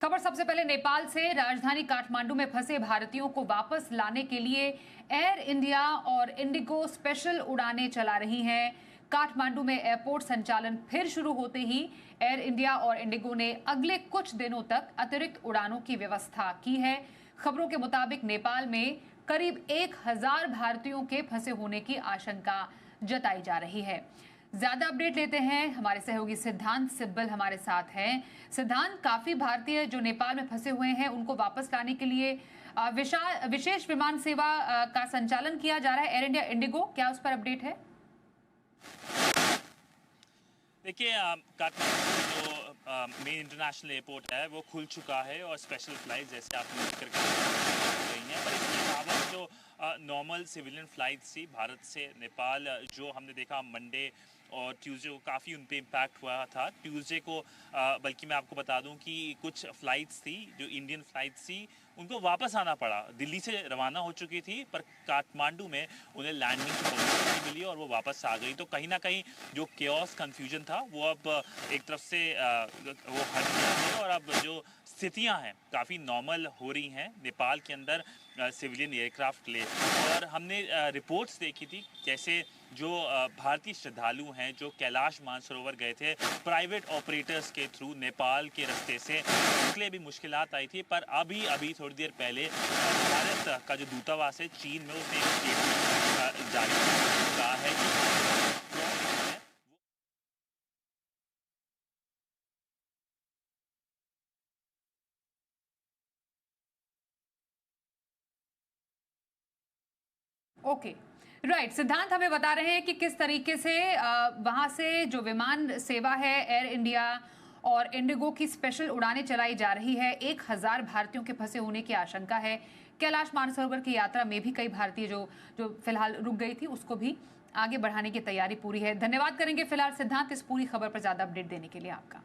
खबर सबसे पहले नेपाल से। राजधानी काठमांडू में फंसे भारतीयों को वापस लाने के लिए एयर इंडिया और इंडिगो स्पेशल उड़ानें चला रही हैं। काठमांडू में एयरपोर्ट संचालन फिर शुरू होते ही एयर इंडिया और इंडिगो ने अगले कुछ दिनों तक अतिरिक्त उड़ानों की व्यवस्था की है। खबरों के मुताबिक नेपाल में करीब 1000 भारतीयों के फंसे होने की आशंका जताई जा रही है। ज्यादा अपडेट लेते हैं, हमारे सहयोगी सिद्धांत सिब्बल हमारे साथ हैं। सिद्धांत, काफी भारतीय जो नेपाल में फंसे हुए हैं उनको वापस लाने के लिए विशेष विमान सेवा का संचालन किया जा रहा है, एयर इंडिया इंडिगो, क्या उस पर अपडेट है? देखिए, काठमांडू जो मेन इंटरनेशनल एयरपोर्ट है वो खुल चुका है और स्पेशल फ्लाइट जैसे आपने जिक्र कर रही हैं, पर इसके अलावा जो नॉर्मल सिविलियन फ्लाइट्स थी भारत से नेपाल, जो हमने देखा मंडे और ट्यूसडे को काफ़ी उन पर इम्पैक्ट हुआ था। ट्यूसडे को बल्कि मैं आपको बता दूं कि कुछ फ़्लाइट्स थी जो इंडियन फ़्लाइट्स थी उनको वापस आना पड़ा। दिल्ली से रवाना हो चुकी थी पर काठमांडू में उन्हें लैंडिंग की परमिशन मिली और वो वापस आ गई। तो कहीं ना कहीं जो केओस कन्फ्यूजन था वो अब एक तरफ से वो हट गया है और अब जो स्थितियां हैं काफ़ी नॉर्मल हो रही हैं नेपाल के अंदर सिविलियन एयरक्राफ्ट के लिए। और हमने रिपोर्ट्स देखी थी कैसे जो भारतीय श्रद्धालु हैं जो कैलाश मानसरोवर गए थे प्राइवेट ऑपरेटर्स के थ्रू नेपाल के रास्ते से, उनके लिए भी मुश्किलात आई थी। पर अभी थोड़ी देर पहले भारत का जो दूतावास है चीन में, उसने एक स्टेटमेंट जारी कहा है कि ओके, राइट। सिद्धांत हमें बता रहे हैं कि किस तरीके से वहां से जो विमान सेवा है एयर इंडिया और इंडिगो की स्पेशल उड़ानें चलाई जा रही है। 1000 भारतीयों के फंसे होने की आशंका है। कैलाश मानसरोवर की यात्रा में भी कई भारतीय जो फिलहाल रुक गई थी उसको भी आगे बढ़ाने की तैयारी पूरी है। धन्यवाद करेंगे फिलहाल सिद्धांत इस पूरी खबर पर ज्यादा अपडेट देने के लिए आपका।